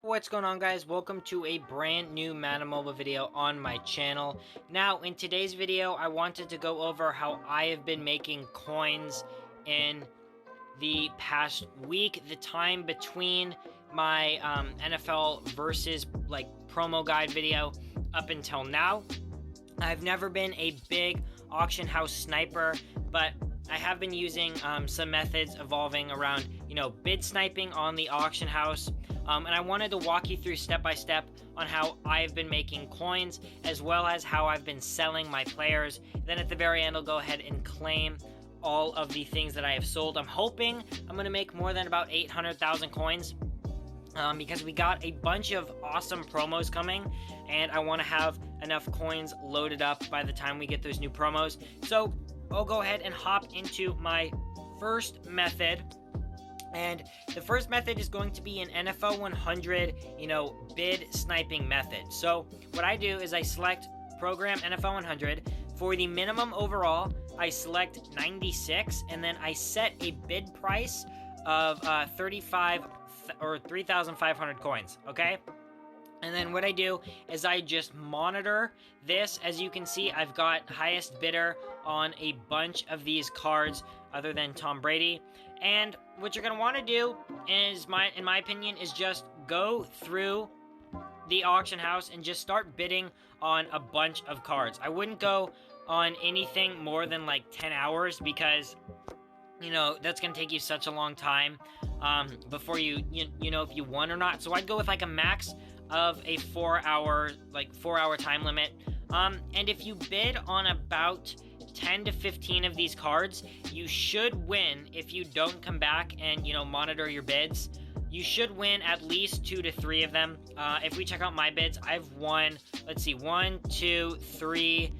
What's going on, guys? Welcome to a brand new Madden Mobile video on my channel. Now, in today's video, I wanted to go over how I have been making coins in the past week, the time between my NFL versus promo guide video up until now. I've never been a big auction house sniper, but I have been using some methods evolving around, bid sniping on the auction house. And I wanted to walk you through step by step on how I've been making coins, as well as how I've been selling my players. Then at the very end, I'll go ahead and claim all of the things that I have sold. I'm hoping I'm going to make more than about 800,000 coins. Because we got a bunch of awesome promos coming, and I want to have enough coins loaded up by the time we get those new promos. So I'll go ahead and hop into my first method. And the first method is going to be an NFL 100, bid sniping method. So what I do is I select program NFL 100. For the minimum overall, I select 96, and then I set a bid price of 35 or 3,500 coins, okay? And then what I do is I just monitor this. As you can see, I've got highest bidder on a bunch of these cards other than Tom Brady. And what you're going to want to do is, in my opinion, is just go through the auction house and just start bidding on a bunch of cards. I wouldn't go on anything more than like 10 hours because that's going to take you such a long time before you know if you won or not. So I'd go with like a max of a 4 hour time limit. And if you bid on about 10 to 15 of these cards, you should win if you don't come back and, monitor your bids. You should win at least 2 to 3 of them. If we check out my bids, I've won, 1, 2, 3,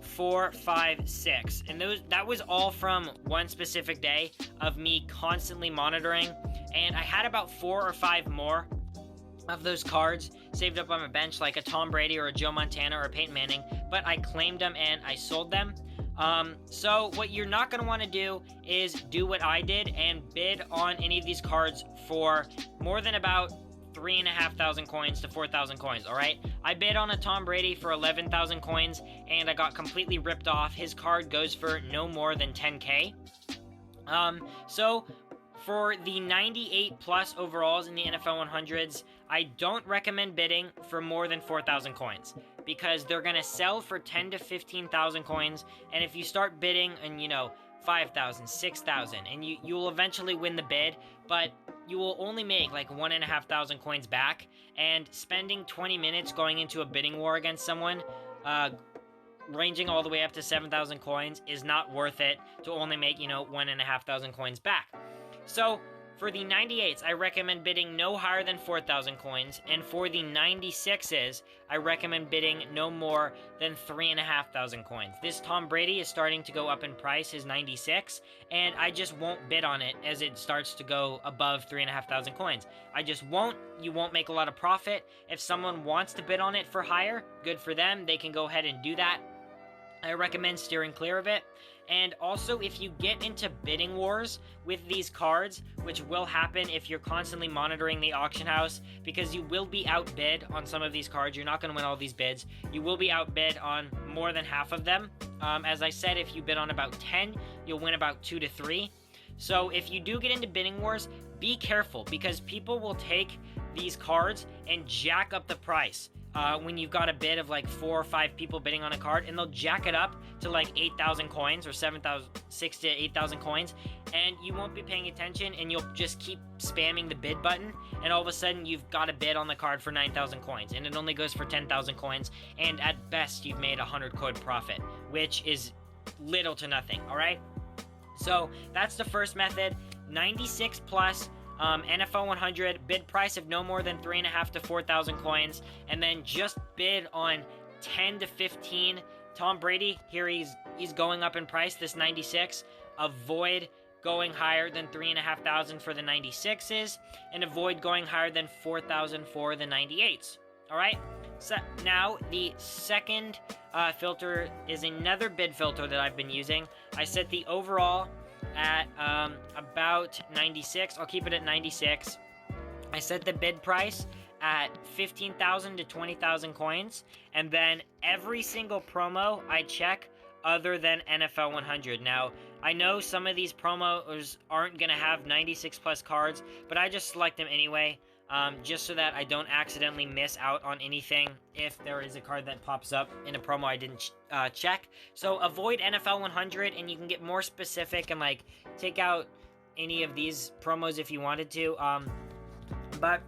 4, 5, 6, and that was all from one specific day of me constantly monitoring, and I had about 4 or 5 more of those cards saved up on my bench, like a Tom Brady or a Joe Montana or a Peyton Manning, but I claimed them and I sold them. So what you're not going to want to do is do what I did and bid on any of these cards for more than about 3,500 coins to 4,000 coins, alright? I bid on a Tom Brady for 11,000 coins, and I got completely ripped off. His card goes for no more than 10k. So for the 98 plus overalls in the NFL 100s, I don't recommend bidding for more than 4,000 coins, because they're going to sell for 10 to 15,000 coins, and if you start bidding and 5,000, 6,000, and you will eventually win the bid, but you will only make like 1,500 coins back, and spending 20 minutes going into a bidding war against someone, ranging all the way up to 7,000 coins is not worth it to only make, 1,500 coins back. So for the 98s, I recommend bidding no higher than 4,000 coins, and for the 96s, I recommend bidding no more than 3,500 coins. This Tom Brady is starting to go up in price, his 96, and I just won't bid on it as it starts to go above 3,500 coins. I just won't. You won't make a lot of profit. If someone wants to bid on it for higher, good for them. They can go ahead and do that. I recommend steering clear of it. And also, if you get into bidding wars with these cards, which will happen if you're constantly monitoring the auction house, because you will be outbid on some of these cards. You're not going to win all these bids. You will be outbid on more than half of them. As I said, if you bid on about 10, you'll win about 2 to 3. So if you do get into bidding wars, be careful, because people will take these cards and jack up the price. When you've got a bid of like 4 or 5 people bidding on a card, and they'll jack it up to like 8,000 coins or 6 to 8,000 coins, and you won't be paying attention, and you'll just keep spamming the bid button, and all of a sudden you've got a bid on the card for 9,000 coins, and it only goes for 10,000 coins, and at best you've made 100 coin profit, which is little to nothing, alright? So that's the first method, 96 plus. NFL 100, bid price of no more than 3,500 to 4,000 coins, and then just bid on 10 to 15. Tom Brady, here he's going up in price, this 96. Avoid going higher than 3,500 for the 96s, and avoid going higher than 4,000 for the 98s. Alright, so now the second filter is another bid filter that I've been using. I set the overall at about 96. I'll keep it at 96. I set the bid price at 15,000 to 20,000 coins, and then every single promo I check other than NFL 100. Now, I know some of these promos aren't going to have 96 plus cards, but I just select them anyway, just so that I don't accidentally miss out on anything if there is a card that pops up in a promo I didn't check. So avoid NFL 100, and you can get more specific and like take out any of these promos if you wanted to. But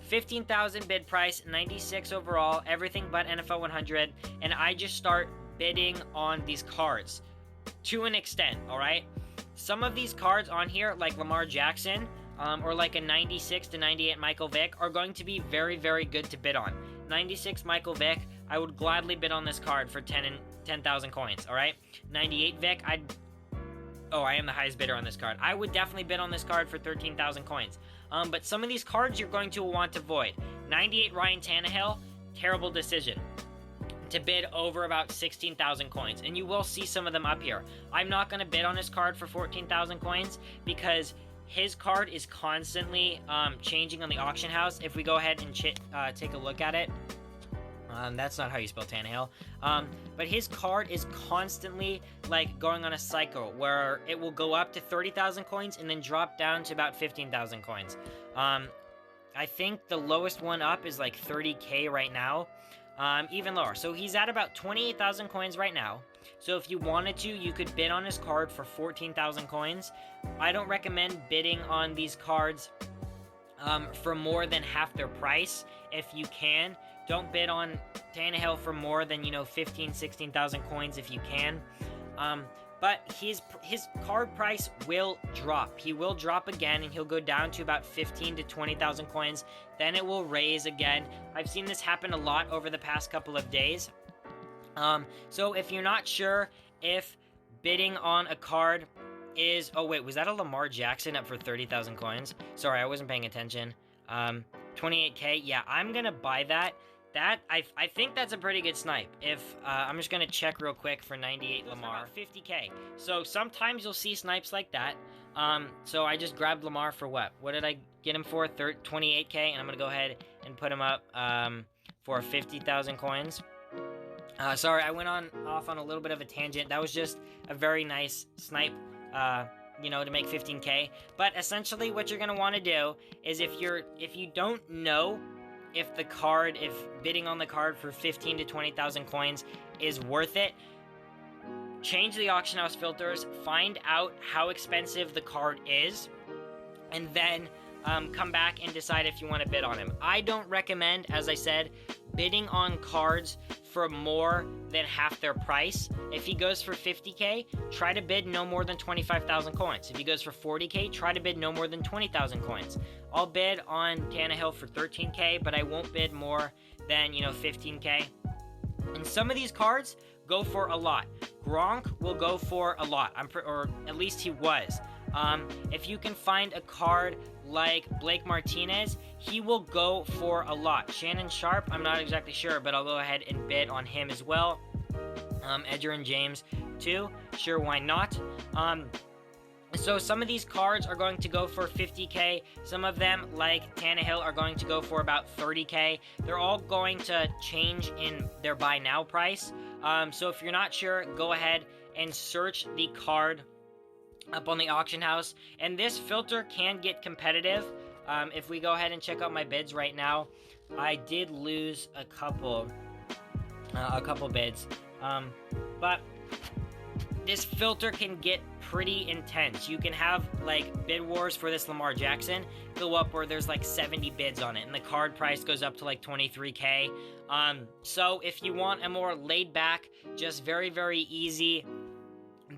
15,000 bid price, 96 overall, everything but NFL 100, and I just start bidding on these cards to an extent. All right, some of these cards on here, like Lamar Jackson, or like a 96 to 98 Michael Vick, are going to be very, very good to bid on. 96 Michael Vick, I would gladly bid on this card for 10,000 coins. All right, 98 Vick, I am the highest bidder on this card. I would definitely bid on this card for 13,000 coins. But some of these cards you're going to want to avoid. 98 Ryan Tannehill, terrible decision to bid over about 16,000 coins, and you will see some of them up here. I'm not going to bid on this card for 14,000 coins because his card is constantly changing on the auction house. If we go ahead and take a look at it, that's not how you spell Tannehill, but his card is constantly like going on a cycle where it will go up to 30,000 coins and then drop down to about 15,000 coins. I think the lowest one up is like 30k right now. Even lower. So he's at about 28,000 coins right now. So if you wanted to, you could bid on his card for 14,000 coins. I don't recommend bidding on these cards for more than half their price. If you can, don't bid on Tannehill for more than, 15, 16,000 coins if you can. But his card price will drop. He will drop again, and he'll go down to about 15 to 20,000 coins. Then it will raise again. I've seen this happen a lot over the past couple of days. So if you're not sure if bidding on a card is... Oh, wait, was that a Lamar Jackson up for 30,000 coins? Sorry, I wasn't paying attention. 28k. Yeah, I'm going to buy that. I think that's a pretty good snipe. If I'm just gonna check real quick for 98 Lamar, 50k. So sometimes you'll see snipes like that. So I just grabbed Lamar for what? What did I get him for? 28k, and I'm gonna go ahead and put him up for 50,000 coins. Sorry, I went off on a little bit of a tangent. That was just a very nice snipe. To make 15k. But essentially, what you're gonna want to do is if you don't know if bidding on the card for 15 to 20,000 coins is worth it, change the auction house filters, find out how expensive the card is, and then come back and decide if you want to bid on him. I don't recommend, as I said, bidding on cards for more than half their price. If he goes for 50k, try to bid no more than 25,000 coins. If he goes for 40k, try to bid no more than 20,000 coins. I'll bid on Tannehill for 13k, but I won't bid more than, 15k. And some of these cards go for a lot. Gronk will go for a lot, or at least he was. If you can find a card like Blake Martinez, he will go for a lot. Shannon Sharp, I'm not exactly sure, but I'll go ahead and bid on him as well. Edgerrin James too, sure, why not? So some of these cards are going to go for 50k. Some of them, like Tannehill, are going to go for about 30k. They're all going to change in their buy now price. So if you're not sure, go ahead and search the card up on the auction house. And this filter can get competitive. If we go ahead and check out my bids right now, I did lose a couple bids. But this filter can get pretty intense. You can have like bid wars for this Lamar Jackson go up where there's like 70 bids on it, and the card price goes up to like 23k. So if you want a more laid back, just very, very easy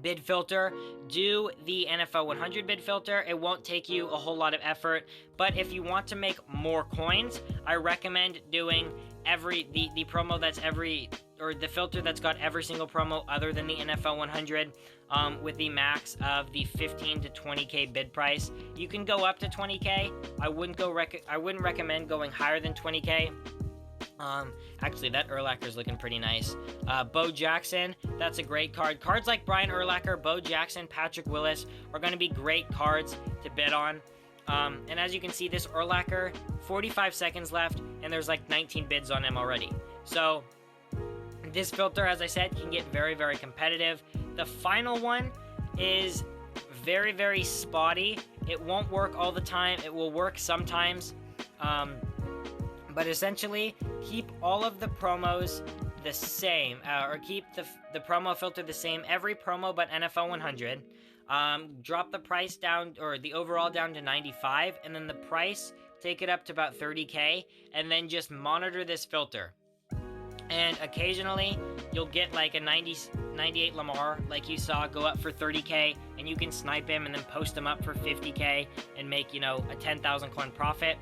bid filter, do the NFL 100 bid filter. It won't take you a whole lot of effort, but if you want to make more coins, I recommend doing the promo that's the filter that's got every single promo other than the NFL 100, with the max of the 15 to 20k bid price. You can go up to 20k. I wouldn't recommend going higher than 20k. Actually, that Urlacher is looking pretty nice. Bo Jackson, that's a great card. Cards like Brian Urlacher, Bo Jackson, Patrick Willis are going to be great cards to bid on. And as you can see, this Urlacher, 45 seconds left, and there's like 19 bids on him already. So this filter, as I said, can get very, very competitive. The final one is very, very spotty. It won't work all the time. It will work sometimes. But essentially, keep all of the promos the same, or keep the promo filter the same every promo but NFL 100. Drop the price down, or the overall down to 95, and then the price, take it up to about 30k, and then just monitor this filter. And occasionally, you'll get like a 98 Lamar, like you saw, go up for 30k, and you can snipe him and then post him up for 50k and make, a 10,000 coin profit.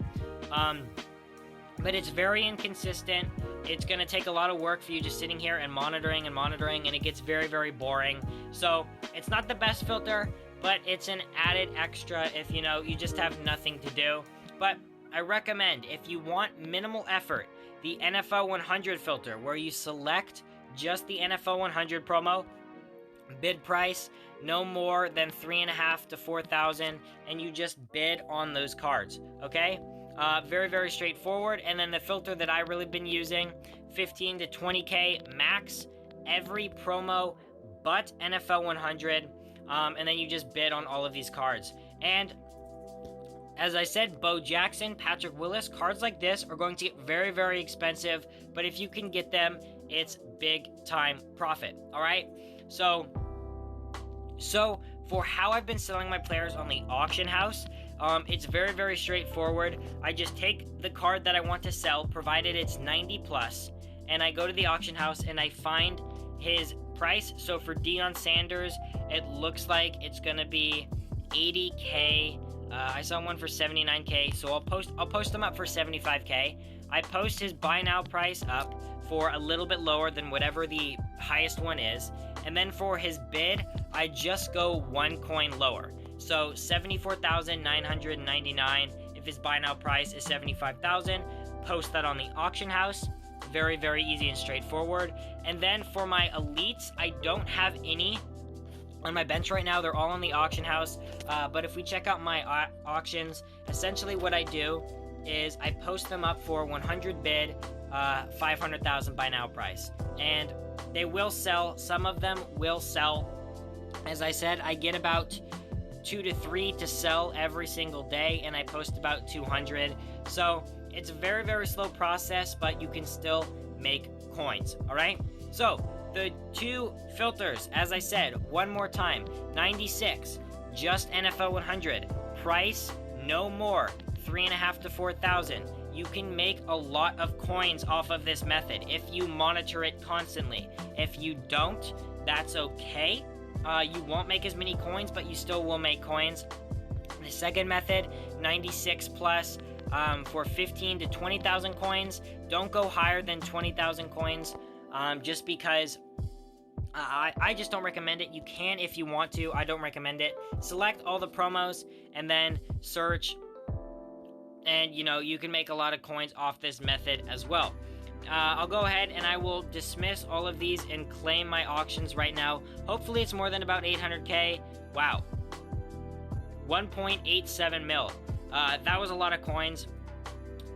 But it's very inconsistent. It's going to take a lot of work for you just sitting here and monitoring, and it gets very, very boring. So it's not the best filter, but it's an added extra if, you just have nothing to do. But I recommend, if you want minimal effort, the NFL 100 filter, where you select just the NFL 100 promo, bid price no more than 3.5 to 4,000, and you just bid on those cards, okay? Very, very straightforward. And then the filter that I really been using, 15 to 20k max, every promo but NFL 100, and then you just bid on all of these cards. And as I said, Bo Jackson, Patrick Willis, cards like this are going to get very, very expensive, but if you can get them, it's big time profit, all right? So for how I've been selling my players on the auction house, it's very, very straightforward. I just take the card that I want to sell, provided it's 90 plus, and I go to the auction house and I find his price. So for Deion Sanders, it looks like it's gonna be 80k. I saw one for 79k, so I'll post them up for 75k. I post his buy now price up for a little bit lower than whatever the highest one is, and then for his bid, I just go one coin lower. So 74,999. If his buy now price is 75,000, post that on the auction house. Very, very easy and straightforward. And then for my elites, I don't have any on my bench right now. They're all on the auction house. But if we check out my auctions, essentially what I do is I post them up for 100 bid, 500,000 buy now price. And they will sell. Some of them will sell. As I said, I get about 2 to 3 to sell every single day, and I post about 200. So it's a very, very slow process, but you can still make coins, all right? So the two filters, as I said, one more time, 96, just NFL 100, price no more, 3.5 to 4,000. You can make a lot of coins off of this method if you monitor it constantly. If you don't, that's okay. You won't make as many coins, but you still will make coins. The second method, 96 plus, for 15 to 20,000 coins. Don't go higher than 20,000 coins, just because I just don't recommend it. You can if you want to. I don't recommend it. Select all the promos and then search, and you can make a lot of coins off this method as well. I'll go ahead and I will dismiss all of these and claim my auctions right now. Hopefully it's more than about 800k. Wow. 1.87 mil. That was a lot of coins.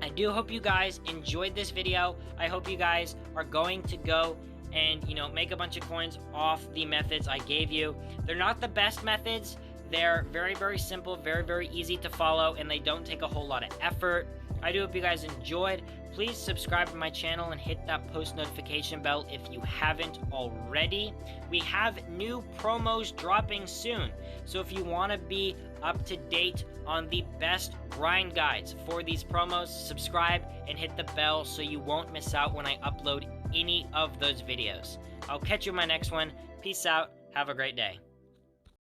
I do hope you guys enjoyed this video. I hope you guys are going to go and, make a bunch of coins off the methods I gave you. They're not the best methods. They're very, very simple, very, very easy to follow, and they don't take a whole lot of effort. I do hope you guys enjoyed. Please subscribe to my channel and hit that post notification bell if you haven't already. We have new promos dropping soon, so if you want to be up to date on the best grind guides for these promos, subscribe and hit the bell so you won't miss out when I upload any of those videos. I'll catch you in my next one. Peace out. Have a great day.